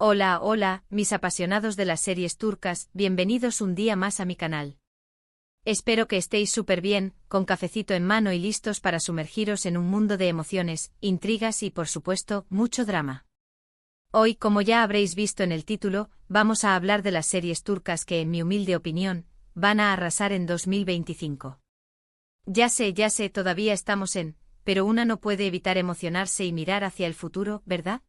Hola, hola, mis apasionados de las series turcas, bienvenidos un día más a mi canal. Espero que estéis súper bien, con cafecito en mano y listos para sumergiros en un mundo de emociones, intrigas y, por supuesto, mucho drama. Hoy, como ya habréis visto en el título, vamos a hablar de las series turcas que, en mi humilde opinión, van a arrasar en 2025. Ya sé, todavía estamos pero una no puede evitar emocionarse y mirar hacia el futuro, ¿verdad?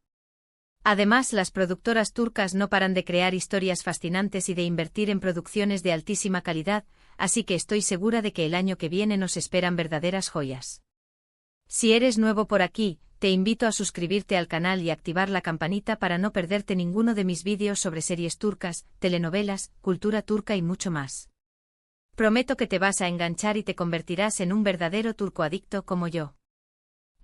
Además, las productoras turcas no paran de crear historias fascinantes y de invertir en producciones de altísima calidad, así que estoy segura de que el año que viene nos esperan verdaderas joyas. Si eres nuevo por aquí, te invito a suscribirte al canal y activar la campanita para no perderte ninguno de mis vídeos sobre series turcas, telenovelas, cultura turca y mucho más. Prometo que te vas a enganchar y te convertirás en un verdadero turcoadicto como yo.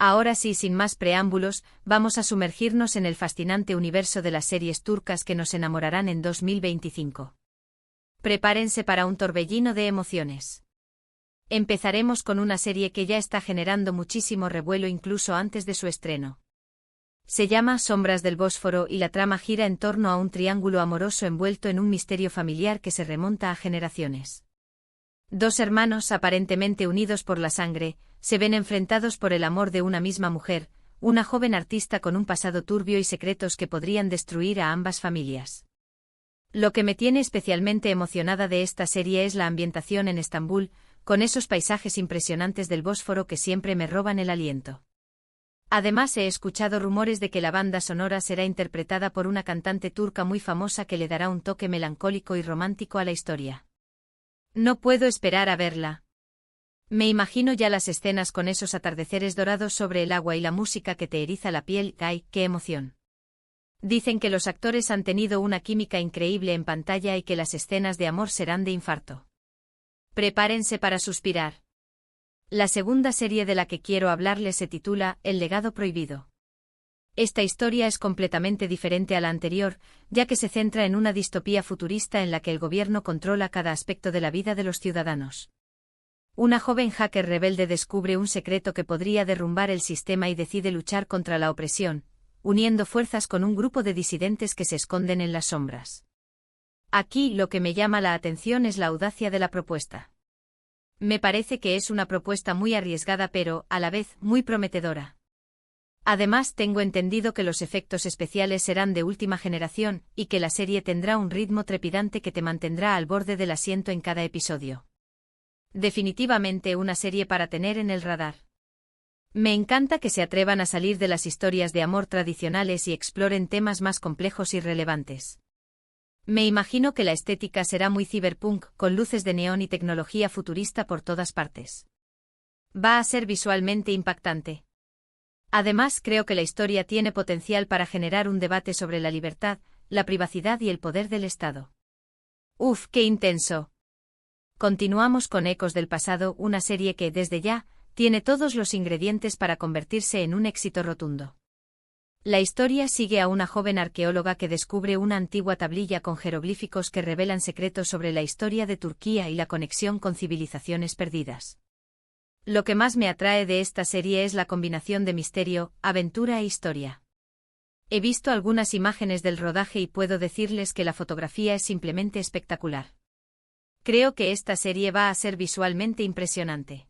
Ahora sí, sin más preámbulos, vamos a sumergirnos en el fascinante universo de las series turcas que nos enamorarán en 2025. Prepárense para un torbellino de emociones. Empezaremos con una serie que ya está generando muchísimo revuelo incluso antes de su estreno. Se llama Sombras del Bósforo y la trama gira en torno a un triángulo amoroso envuelto en un misterio familiar que se remonta a generaciones. Dos hermanos aparentemente unidos por la sangre, se ven enfrentados por el amor de una misma mujer, una joven artista con un pasado turbio y secretos que podrían destruir a ambas familias. Lo que me tiene especialmente emocionada de esta serie es la ambientación en Estambul, con esos paisajes impresionantes del Bósforo que siempre me roban el aliento. Además, he escuchado rumores de que la banda sonora será interpretada por una cantante turca muy famosa que le dará un toque melancólico y romántico a la historia. No puedo esperar a verla. Me imagino ya las escenas con esos atardeceres dorados sobre el agua y la música que te eriza la piel. ¡Ay, qué emoción! Dicen que los actores han tenido una química increíble en pantalla y que las escenas de amor serán de infarto. Prepárense para suspirar. La segunda serie de la que quiero hablarles se titula El legado prohibido. Esta historia es completamente diferente a la anterior, ya que se centra en una distopía futurista en la que el gobierno controla cada aspecto de la vida de los ciudadanos. Una joven hacker rebelde descubre un secreto que podría derrumbar el sistema y decide luchar contra la opresión, uniendo fuerzas con un grupo de disidentes que se esconden en las sombras. Aquí lo que me llama la atención es la audacia de la propuesta. Me parece que es una propuesta muy arriesgada pero, a la vez, muy prometedora. Además, tengo entendido que los efectos especiales serán de última generación y que la serie tendrá un ritmo trepidante que te mantendrá al borde del asiento en cada episodio. Definitivamente una serie para tener en el radar. Me encanta que se atrevan a salir de las historias de amor tradicionales y exploren temas más complejos y relevantes. Me imagino que la estética será muy cyberpunk, con luces de neón y tecnología futurista por todas partes. Va a ser visualmente impactante. Además, creo que la historia tiene potencial para generar un debate sobre la libertad, la privacidad y el poder del Estado. ¡Uf, qué intenso! Continuamos con Ecos del pasado, una serie que, desde ya, tiene todos los ingredientes para convertirse en un éxito rotundo. La historia sigue a una joven arqueóloga que descubre una antigua tablilla con jeroglíficos que revelan secretos sobre la historia de Turquía y la conexión con civilizaciones perdidas. Lo que más me atrae de esta serie es la combinación de misterio, aventura e historia. He visto algunas imágenes del rodaje y puedo decirles que la fotografía es simplemente espectacular. Creo que esta serie va a ser visualmente impresionante.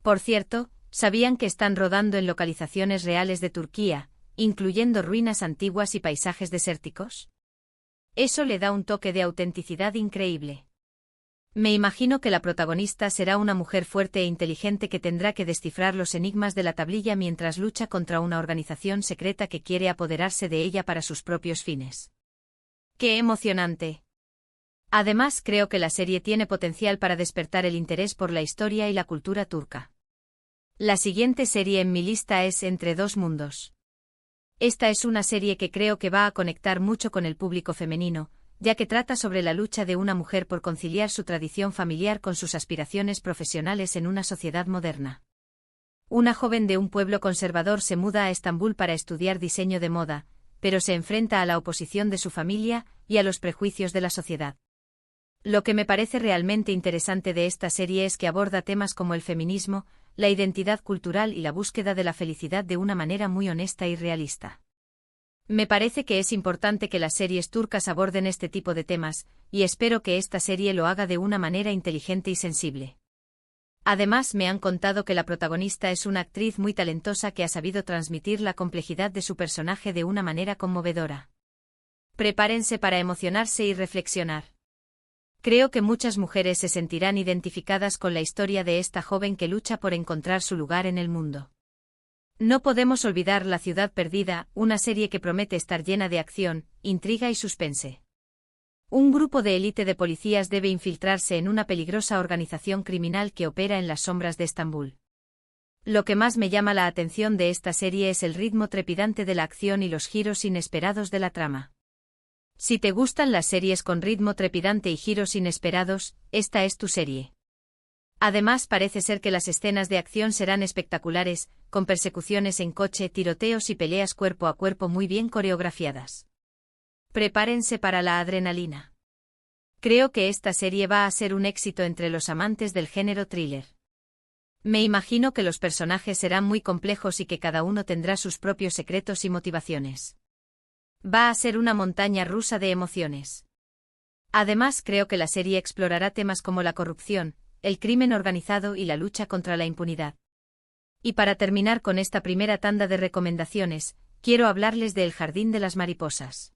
Por cierto, ¿sabían que están rodando en localizaciones reales de Turquía, incluyendo ruinas antiguas y paisajes desérticos? Eso le da un toque de autenticidad increíble. Me imagino que la protagonista será una mujer fuerte e inteligente que tendrá que descifrar los enigmas de la tablilla mientras lucha contra una organización secreta que quiere apoderarse de ella para sus propios fines. ¡Qué emocionante! Además, creo que la serie tiene potencial para despertar el interés por la historia y la cultura turca. La siguiente serie en mi lista es Entre dos mundos. Esta es una serie que creo que va a conectar mucho con el público femenino, ya que trata sobre la lucha de una mujer por conciliar su tradición familiar con sus aspiraciones profesionales en una sociedad moderna. Una joven de un pueblo conservador se muda a Estambul para estudiar diseño de moda, pero se enfrenta a la oposición de su familia y a los prejuicios de la sociedad. Lo que me parece realmente interesante de esta serie es que aborda temas como el feminismo, la identidad cultural y la búsqueda de la felicidad de una manera muy honesta y realista. Me parece que es importante que las series turcas aborden este tipo de temas, y espero que esta serie lo haga de una manera inteligente y sensible. Además, me han contado que la protagonista es una actriz muy talentosa que ha sabido transmitir la complejidad de su personaje de una manera conmovedora. Prepárense para emocionarse y reflexionar. Creo que muchas mujeres se sentirán identificadas con la historia de esta joven que lucha por encontrar su lugar en el mundo. No podemos olvidar La ciudad perdida, una serie que promete estar llena de acción, intriga y suspense. Un grupo de élite de policías debe infiltrarse en una peligrosa organización criminal que opera en las sombras de Estambul. Lo que más me llama la atención de esta serie es el ritmo trepidante de la acción y los giros inesperados de la trama. Si te gustan las series con ritmo trepidante y giros inesperados, esta es tu serie. Además, parece ser que las escenas de acción serán espectaculares, con persecuciones en coche, tiroteos y peleas cuerpo a cuerpo muy bien coreografiadas. Prepárense para la adrenalina. Creo que esta serie va a ser un éxito entre los amantes del género thriller. Me imagino que los personajes serán muy complejos y que cada uno tendrá sus propios secretos y motivaciones. Va a ser una montaña rusa de emociones. Además, creo que la serie explorará temas como la corrupción, el crimen organizado y la lucha contra la impunidad. Y para terminar con esta primera tanda de recomendaciones, quiero hablarles de El jardín de las mariposas.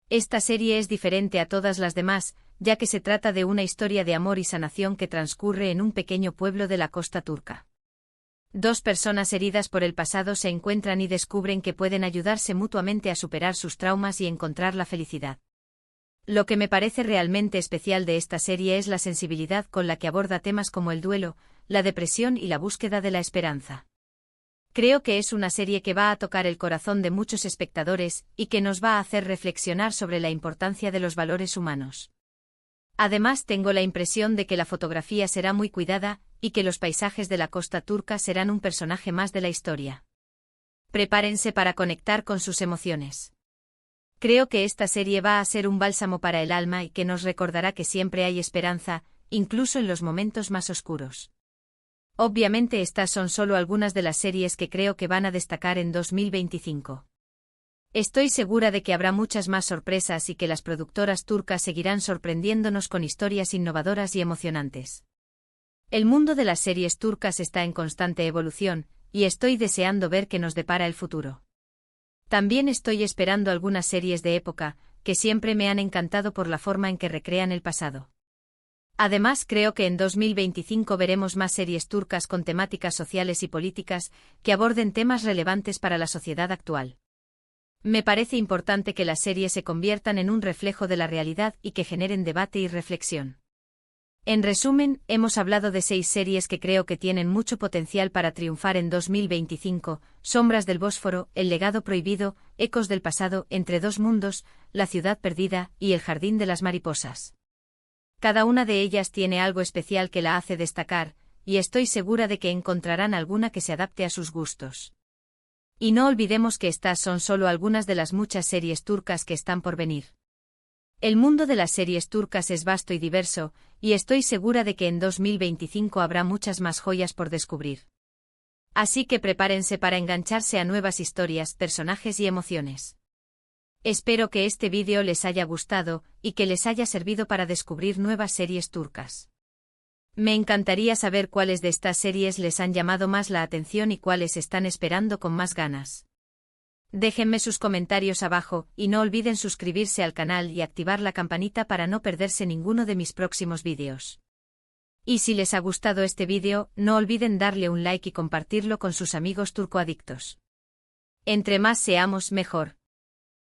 Esta serie es diferente a todas las demás, ya que se trata de una historia de amor y sanación que transcurre en un pequeño pueblo de la costa turca. Dos personas heridas por el pasado se encuentran y descubren que pueden ayudarse mutuamente a superar sus traumas y encontrar la felicidad. Lo que me parece realmente especial de esta serie es la sensibilidad con la que aborda temas como el duelo, la depresión y la búsqueda de la esperanza. Creo que es una serie que va a tocar el corazón de muchos espectadores y que nos va a hacer reflexionar sobre la importancia de los valores humanos. Además, tengo la impresión de que la fotografía será muy cuidada y que los paisajes de la costa turca serán un personaje más de la historia. Prepárense para conectar con sus emociones. Creo que esta serie va a ser un bálsamo para el alma y que nos recordará que siempre hay esperanza, incluso en los momentos más oscuros. Obviamente estas son solo algunas de las series que creo que van a destacar en 2025. Estoy segura de que habrá muchas más sorpresas y que las productoras turcas seguirán sorprendiéndonos con historias innovadoras y emocionantes. El mundo de las series turcas está en constante evolución, y estoy deseando ver qué nos depara el futuro. También estoy esperando algunas series de época, que siempre me han encantado por la forma en que recrean el pasado. Además, creo que en 2025 veremos más series turcas con temáticas sociales y políticas que aborden temas relevantes para la sociedad actual. Me parece importante que las series se conviertan en un reflejo de la realidad y que generen debate y reflexión. En resumen, hemos hablado de 6 series que creo que tienen mucho potencial para triunfar en 2025, Sombras del Bósforo, El legado prohibido, Ecos del pasado, Entre dos mundos, La ciudad perdida y El jardín de las mariposas. Cada una de ellas tiene algo especial que la hace destacar, y estoy segura de que encontrarán alguna que se adapte a sus gustos. Y no olvidemos que estas son solo algunas de las muchas series turcas que están por venir. El mundo de las series turcas es vasto y diverso, y estoy segura de que en 2025 habrá muchas más joyas por descubrir. Así que prepárense para engancharse a nuevas historias, personajes y emociones. Espero que este vídeo les haya gustado y que les haya servido para descubrir nuevas series turcas. Me encantaría saber cuáles de estas series les han llamado más la atención y cuáles están esperando con más ganas. Déjenme sus comentarios abajo y no olviden suscribirse al canal y activar la campanita para no perderse ninguno de mis próximos vídeos. Y si les ha gustado este vídeo, no olviden darle un like y compartirlo con sus amigos turcoadictos. Entre más seamos, mejor.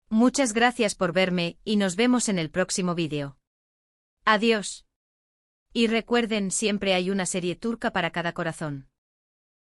Muchas gracias por verme y nos vemos en el próximo vídeo. Adiós. Y recuerden, siempre hay una serie turca para cada corazón.